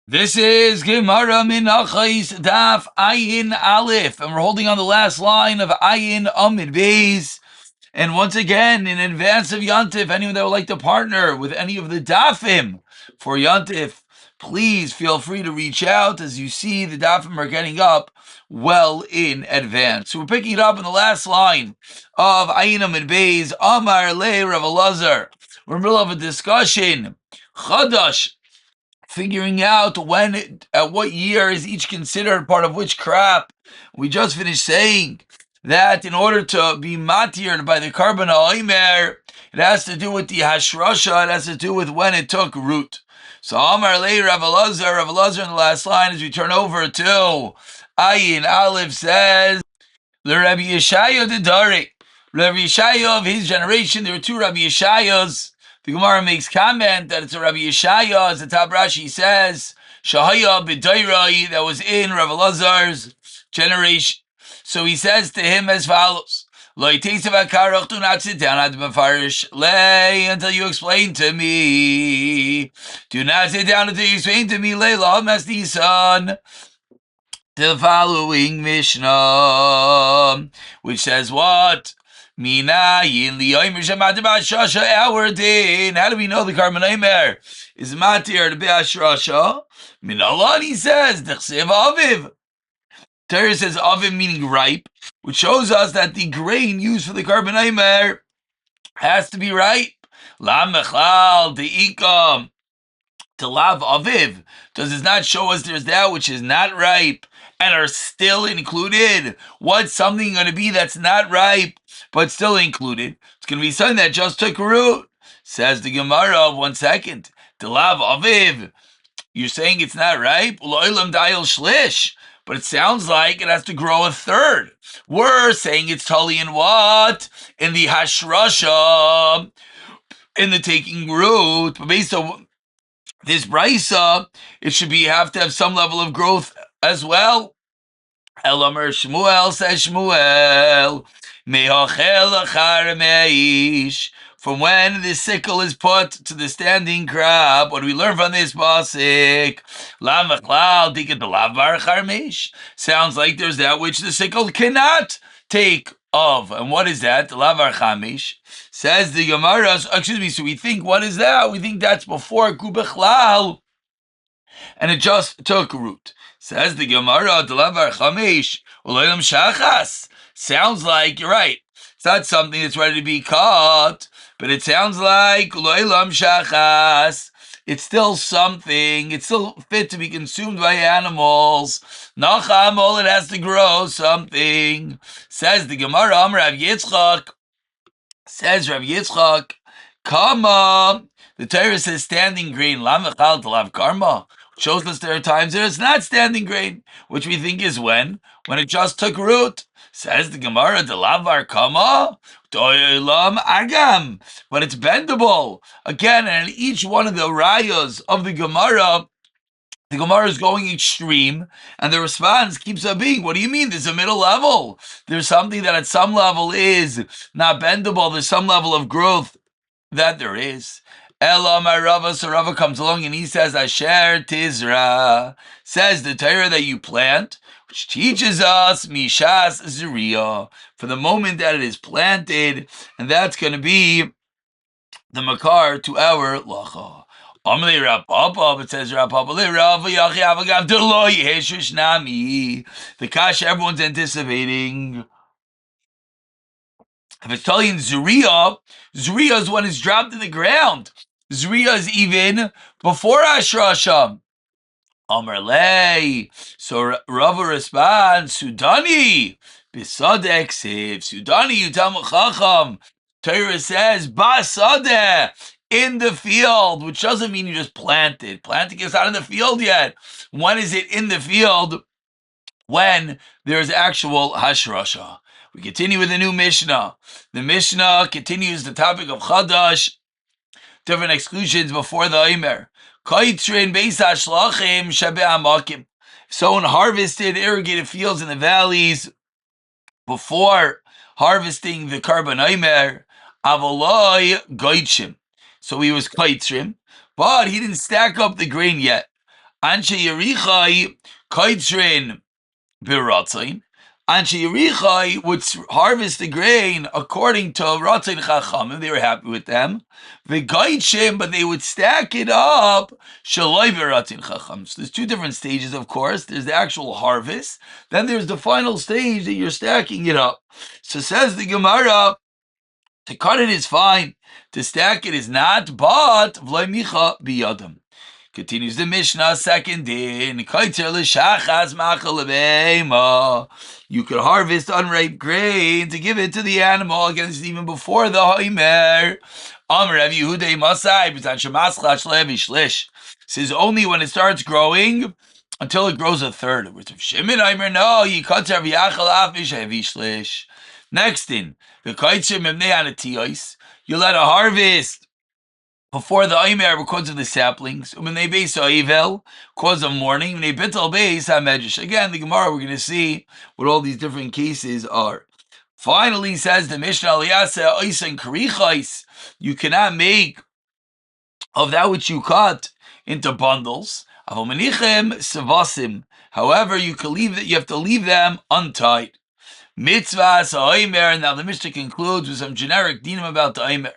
This is Gemara Menachos Daf Ayin Aleph, and we're holding on the last line of Ayin Amid Beis. And once again, in advance of Yantif, anyone that would like to partner with any of the Dafim for Yantif, please feel free to reach out. As you see, the Dafim are getting up well in advance. So we're picking it up in the last line of Ayin Amid Beis. Amar Le Rav Elazar. We're in the middle of a discussion. Chadash. Figuring out at what year is each considered part of which crop. We just finished saying that in order to be matired by the carbon ha'omer, it has to do with the hashrasha, it has to do with when it took root. So Amar Lei Rav Elazar in the last line, as we turn over to Ayin Aleph, says, the Rabbi Yeshaya the Dari. Rabbi Yeshaya of his generation, there were two Rabbi Yeshayas. The Gemara makes comment that it's a Rabbi Yeshaya, as the Tab Rashi says, Shahaya b'dairai, that was in Rav Elazar's generation. So he says to him as follows: Lo yiteisav hakarach, do not sit down at the mefarish lay until you explain to me. Do not sit down until you explain to me lay law mas nisan. The following Mishnah, which says what? Minayin liyomer shemati b'ashrasha, our din. How do we know the carbon omer is matir to b'ashrasha? Minalan, he says, d'chsev aviv. Torah says aviv meaning ripe, which shows us that the grain used for the carbon omer has to be ripe. La mechal de'ikam. To lav aviv, does it not show us there's that which is not ripe and are still included? What's something going to be that's not ripe but still included? It's going to be something that just took root. Says the Gemara, 1 second. To lav aviv, you're saying it's not ripe? Lo'ilam dayil shlish, but it sounds like it has to grow a third. We're saying it's totally in what? In the hashrasha, in the taking root. But based on this brisa, it should have to have some level of growth as well. Elamer Shmuel, says Shmuel, Mehachel achar meish. From when the sickle is put to the standing crop, what do we learn from this pasuk? Lam v'chlal diket b'lav bar achar meish. Sounds like there's that which the sickle cannot take of. And what is that? The lav achar meish. Says the Gemara, so we think, what is that? We think that's before kubechlal, and it just took root. Says the Gemara, Delavar Chamesh, Ulaylam Shachas. Sounds like, you're right, it's not something that's ready to be caught, but it sounds like Ulaylam Shachas. It's still something, it's still fit to be consumed by animals. Nachamol, it has to grow something. Says the Gemara, Rav Yitzchak. Says Rav Yitzchak, Kama. The Torah says standing grain, Lam Echal Talav Karma. Shows us there are times there it's not standing grain, which we think is when it just took root. Says the Gemara, Delavar Kama, Doilam Agam, but it's bendable. Again, and in each one of the rayas of the Gemara is going extreme, and the response keeps on being, what do you mean? There's a middle level. There's something that at some level is not bendable. There's some level of growth that there is. Ela my Rava, so Rava comes along and he says, Asher Tizra, says the Torah that you plant, which teaches us Mishas Zuriya, for the moment that it is planted, and that's going to be the Makar to our Lacha. Amalei Rapapa, it says Rapapa, Rava Yachi Avagav Deloy Heshush Nami, the Kash everyone's anticipating. If it's telling in Zuriya is when it's dropped to the ground. Zuriya is even before Ashrasha. Amar lei. So Rava responds, Sudani, Bisadek Siv. Sudani, you tell Chacham. Torah says, Basadeh, in the field, which doesn't mean you just planted. Planting is not in the field yet. When is it in the field? When there's actual Hashrasha. We continue with the new Mishnah. The Mishnah continues the topic of Chadash, different exclusions before the Omer. Someone harvested irrigated fields in the valleys before harvesting the carbon Omer, Avoloi Goitshim. So he was Kaitzrim, but he didn't stack up the grain yet. Anshe Yerichai Kaitzrin Biratzin. Anshe Yerichai would harvest the grain according to Ratzin Chachamim. They were happy with them. V'gaitshim, but they would stack it up. Shaloi Biratzin Chacham. So there's two different stages, of course. There's the actual harvest. Then there's the final stage that you're stacking it up. So says the Gemara, to cut it is fine. To stack it is not, but V'loi Micha Biyadam. Continues the Mishnah, second din. You could harvest unripe grain to give it to the animal. Again, this is even before the Homer. Says only when it starts growing until it grows a third. No, next din. You let a harvest before the Aimer because of the saplings, when they base Aivel, cause of mourning, when they bital base Hamedrash. Again, the Gemara, we're going to see what all these different cases are. Finally, says the Mishnah, Aliyasa Oisen Karichais, you cannot make of that which you cut into bundles. However, you can leave it, you have to leave them untied. Mitzvahs ha'omer. Now the Mishnah concludes with some generic dinim about the omer.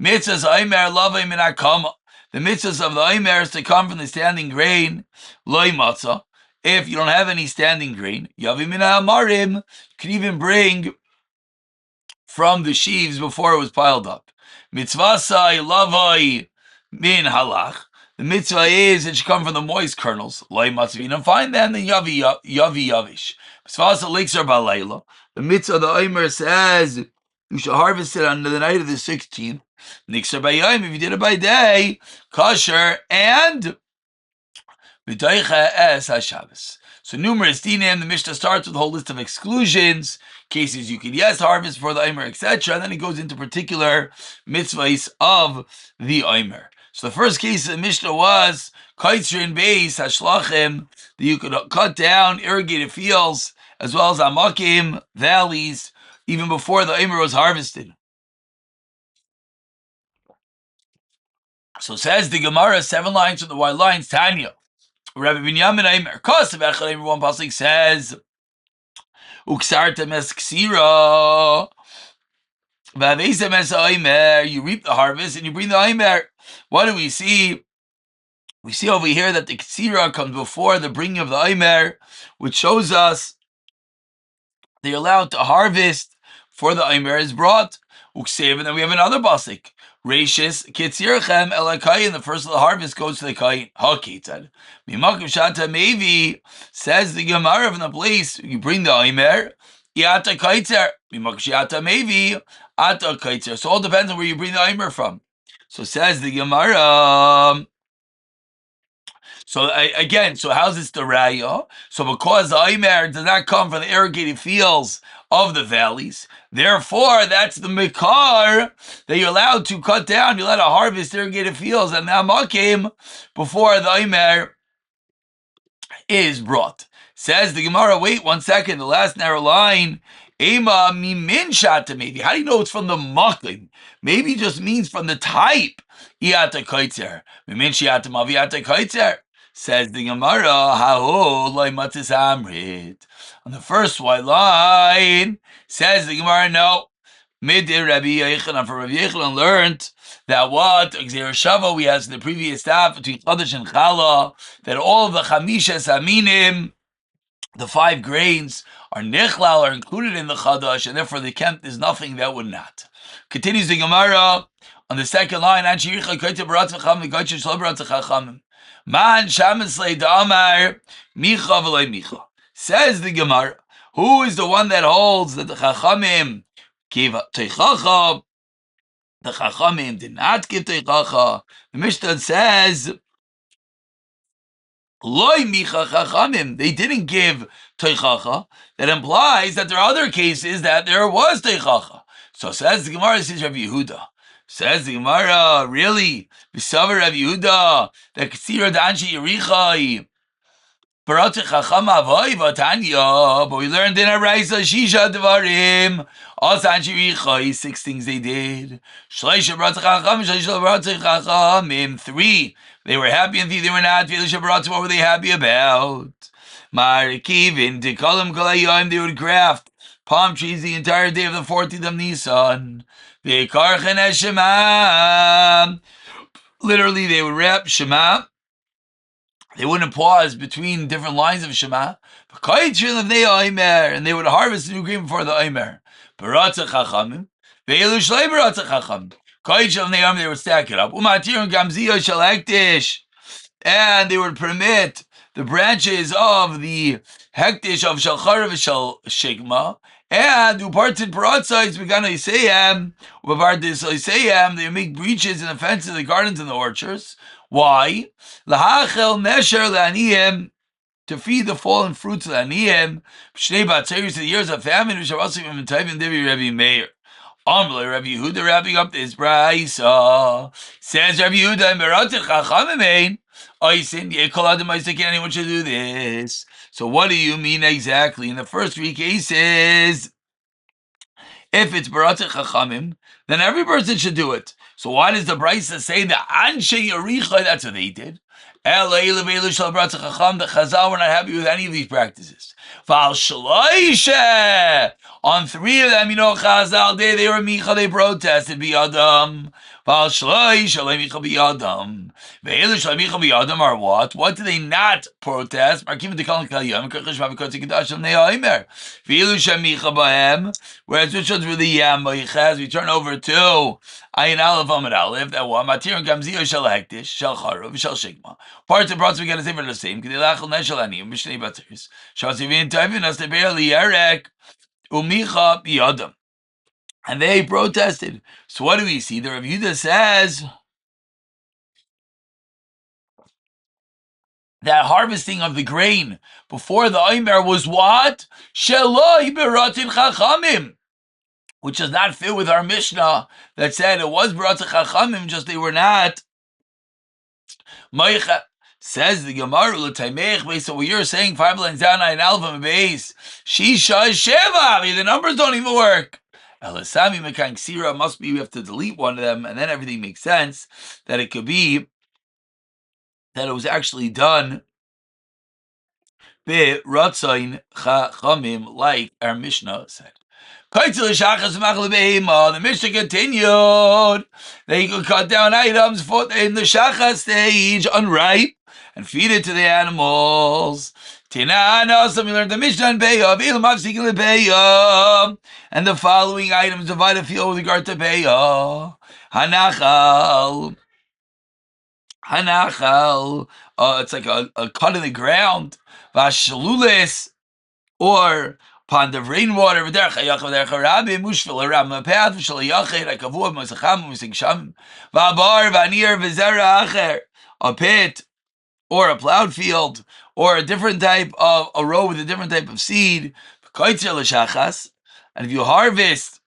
Mitzvahs ha'omer lavei min hakama. The mitzvahs of the omer is to come from the standing grain. Loi matzah. If you don't have any standing grain, yavi min ha'amarim. You can even bring from the sheaves before it was piled up. Mitzvahs lavei min halach. The mitzvah is it should come from the moist kernels. Loi matzah. If you don't find them, then yavi yavish. Mitzvahs elixir balayla. The mitzvah of the Omer says you should harvest it on the night of the 16th. Nixer by Yom, if you did it by day, kosher and b'daycha es haShabbos. So numerous dinim. The Mishnah starts with a whole list of exclusions, cases you can harvest for the Omer, etc. And then it goes into particular mitzvahs of the Omer. So the first case of the Mishnah was kaitzerin beis hashlachim, that you could cut down irrigated fields as well as amakim, valleys, even before the Omer was harvested. So says the Gemara, 7 lines from the white lines, Tanya. Rabbi Binyamin Omer, Kosev Echad Omer, one pasuk says, Uksartem es ksira, v'avesem es Omer, you reap the harvest and you bring the Omer. What do we see? We see over here that the ksira comes before the bringing of the Omer, which shows us they're allowed to harvest for the Omer is brought. Uksev, and then we have another pasuk. Reishis kitzirchem elakai, and the first of the harvest goes to the kain. Hakitzad. Mimakim shata mevi, says the Gemara from the place you bring the Omer. Yata kaitzer. Mimakim shata mevi ata kaitzer. So it all depends on where you bring the Omer from. So says the Gemara. So again, so how's this the raya? So because the Omer does not come from the irrigated fields of the valleys, therefore that's the mikar that you're allowed to cut down. You're allowed to harvest irrigated fields, and now makim before the Omer is brought. Says the Gemara, wait 1 second, the last narrow line. Ema mimin shata maybe. How do you know it's from the makim? Maybe it just means from the type. Iata kaitzer. Mimin shata maviata kaitzer. Says the Gemara, Haho loy matzis amrit. On the first white line, says the Gemara, no. Midir Rabbi Yechanan, for Rabbi Yechanan learned that what Gzeir Shava we has in the previous daf between Chodesh and Chala, that all of the Chamishes Aminim, the 5 grains, are Nichlal, are included in the Chodesh, and therefore the Kemp is nothing that would not. Continues the Gemara on the second line, Anshi Yichai Kaita Barat V'cham V'gaitin Shlo Barat V'chachamim. Man Shamislei Damar Micha V'lei Micha. Says the Gemara, who is the one that holds that the Chachamim gave Teichacha? The Chachamim did not give Teichacha. The Mishnah says, Loi Micha Chachamim. They didn't give Teichacha. That implies that there are other cases that there was Teichacha. So says the Gemara, says Rabbi Yehuda. Says the Gemara, really? B'savar Rabbi Yehuda, that Ksira Danshi Yerichai, Barat Chacham Avoi Vatanya, but we learned in our Raisa Shisha Devarim, As Danshi Yerichai, 6 things they did. Shleisha Barat Chacham, Shleisha Barat Chachamim, 3. They were happy and they were not. What were they happy about? Markivin Tikolim Kolayim, they would graft palm trees the entire day of the 14th of Nisan. V'karchen Shema. Literally, they would rap Shema. They wouldn't pause between different lines of Shema. And they would harvest a new grain before the Omer. Baratza Chachamim. Ve'elu Shlei Baratza Chacham. They would stack it up. And they would permit the branches of the hektish of Shalchar of Shal Shigma, and uparted paratzais began to say they make breaches in the fences of the gardens and the orchards. Why? Lahachel mesher le'aniyim, to feed the fallen fruits of the aniyim. B'shnei batzeris, the years of famine, v'shavasik v'mentayvim devi Rebbe Meir. Amrle Rabbi Yehuda wrapping up this brayso. Says Rabbi Yehuda and Beratzich Chachamim. Oisin Yekol Adam Isaac, anyone should do this. So what do you mean exactly? In the first three cases, if it's Beratzich Chachamim, then every person should do it. So why does the brayso say that Anshe Yericha? That's what they did. The Chazal were not happy with any of these practices. On three of them, Chazal, they were Micha, they protested, Biyadam. Are what? What do they not protest? Whereas which ones were the Yam, we turn over to Ayin Aleph Amid Aleph, that one, Matir and Gamzio Shel Hektish, Shel Charov, Shel Shigma. Parts and parts we gotta say for the same, Kedilachel Neshel Anim, Mishnei Batziris, Shasivin Tavin, as they barely Yerek, Umicha Biyadam. And they protested. So what do we see? The Rav Yehuda says that harvesting of the grain before the Omer was what? Sheloi beratin chachamim, which does not fit with our Mishnah that said it was beratin chachamim, just they were not Meicha. Says the Gemara l'taimech, based on what you're saying, 5 lines down, 9 alpha base, Shisha Sheva. The numbers don't even work. Elisami Mekan Ksira must be, we have to delete one of them, and then everything makes sense, that it could be that it was actually done be Ratzain Chachamim, like our Mishnah said. The Mishnah continued that you could cut down items in the Shacha stage, unripe, and feed it to the animals. Tinana, some we learned the Mishnah and Beya, and the following items divide a field with regard to Beya. Hanachal, it's like a cut in the ground. Vashalulis, or pond of rainwater. A pit, or a plowed field, or a different type of a row with a different type of seed. And if you harvest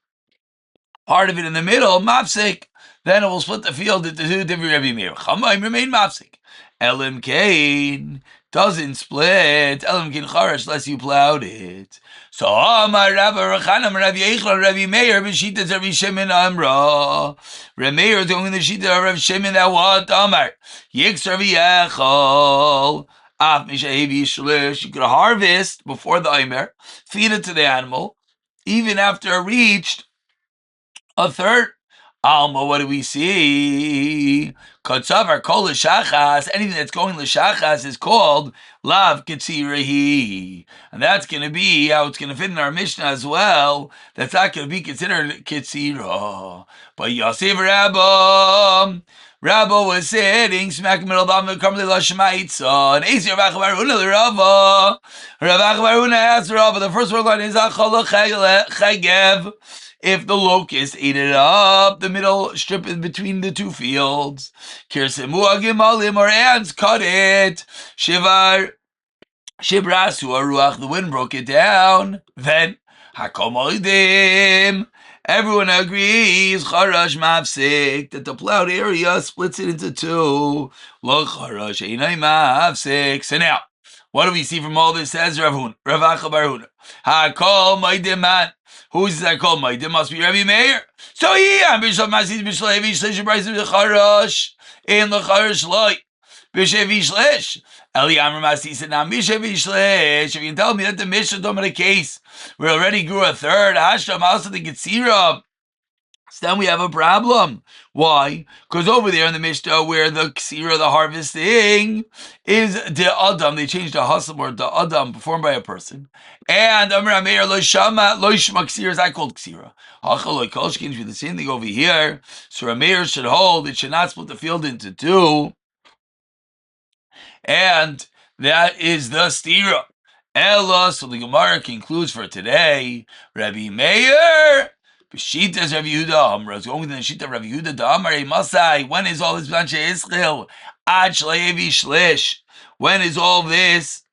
part of it in the middle, mafsik, then it will split the field into two different Rebbe Meir. Chamaim remain mafsik. Elim kain doesn't split. Elim kain charash unless you plowed it. So Amar Rabbi Rechanam Rabbi Yechon Rabbi Meir b'shitas Rabbi Shimon Amra. Rabbi Meir is going in the shita of Rabbi Shimon that what Amar Yix Rabbi Yechol. You could harvest before the Omer, feed it to the animal, even after it reached a third. Alma, what do we see? Kotzavar kol l'shachas. Anything that's going l'shachas is called lav kitzirahi, and that's going to be how it's going to fit in our Mishnah as well. That's not going to be considered kitzira. But Yosef Rabba was sitting smack in the middle of the Karmeli Lashmaitza, and Ezer Rav Baruna the Rabba. Rav Baruna asked Rabba, the first word line is Achol Chagev. If the locust ate it up, the middle strip in between the two fields, Kirsemu Agimalim, or ants cut it, Shivar Shibrasu Aruach, the wind broke it down, then Hakomolidim. Everyone agrees, Charash Mafsik, that the plowed area splits it into two. Lo Charash Einai Mafsik. So now, what do we see from all this? Says Rav Acha bar Huna. Hakol Maidim man. Who is that called Maidim? Must be Rabbi Meir. So yeah, Bishlam Masid Bishlevi Shlish Bryce Charash in the Charash Light. B'shevi shlish. Eli Amar Masi said, now B'shevi shlish. If you can tell me that the Mishnah told me the case where it already grew a third, Hashem also the Getzira, so then we have a problem. Why? Because over there in the Mishnah where the Ksira, the harvesting, is the Adam, they changed the hustle word, the Adam, performed by a person. And Amar Ameir lo shama, lo shma Ksira is I called Ksira. Hachal lo kolshkin should be the same thing over here. So Ameir should hold, it should not split the field into two. And that is the stira. Ella, so the Gemara concludes for today, Rabbi Meir, B'shitas Rabbi Yehuda Amra, it's going to the Shita Rabbi Yehuda Amar, Masai, when is all this Blanche Ischil? Ad Shlevi Shlish. When is all this?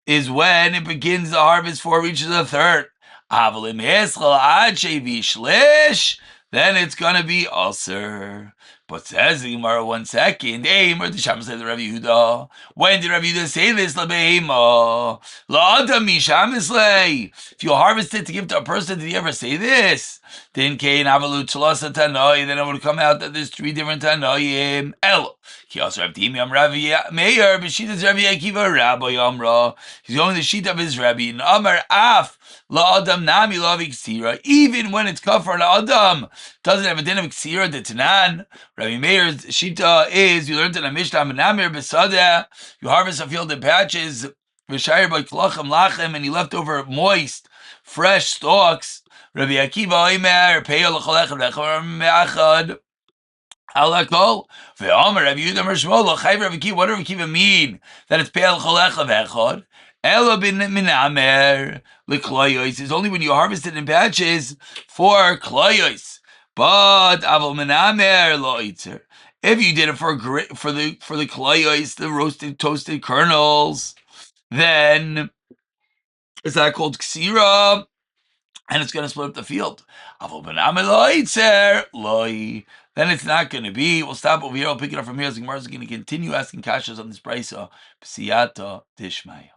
Is when it begins the harvest before it reaches a third. Avalim Ischil Ad Shevi Shlish, then it's going to be Aser. But says the Gemara, 1 second. Eimer the Sham said the Rabbi Yehuda. When did Rabbi Yehuda say this? Labeima. La'adam misham islay. If you harvest it to give to a person, did he ever say this? Then Kain avalu tchalasa tanoi. Then it would come out that there's 3 different tanoim. El. He also Rabbi Yam Rabbi Meir. B'shitas Rabbi Akiva Rabbi Amra. He's going the sheet of his Rabbi. And Amar Af. La'adam nami lavi ksira. Even when it's kafar la'adam, doesn't have a din of ksira. The tanan. Rabbi Meir's shita is, you learned in a Mishnah, Menamir Besadeh, you harvest a field in patches, V'shayir by klachem lachem, and you left over moist, fresh stalks. Rabbi Akiva Omer, Peyo l'cholechem lechem me'achad, halakol, ve'omer, Rabbi Yehuda Mershmo, l'chayv Rabbi Akiva, what does Rabbi Akiva mean? That it's Peyo l'cholechem echad? Elo bin minamer, l'kloyos, is only when you harvest it in patches for kloyos. But avol menamer lo itzer. If you did it for the klayos, the roasted toasted kernels, then is that called ksira, and it's going to split up the field. Avol menamer lo itzer loy. Then it's not going to be. We'll stop over here. I'll pick it up from here. The Gemara is going to continue asking kashas on this brisa. Psiyata dishmaya.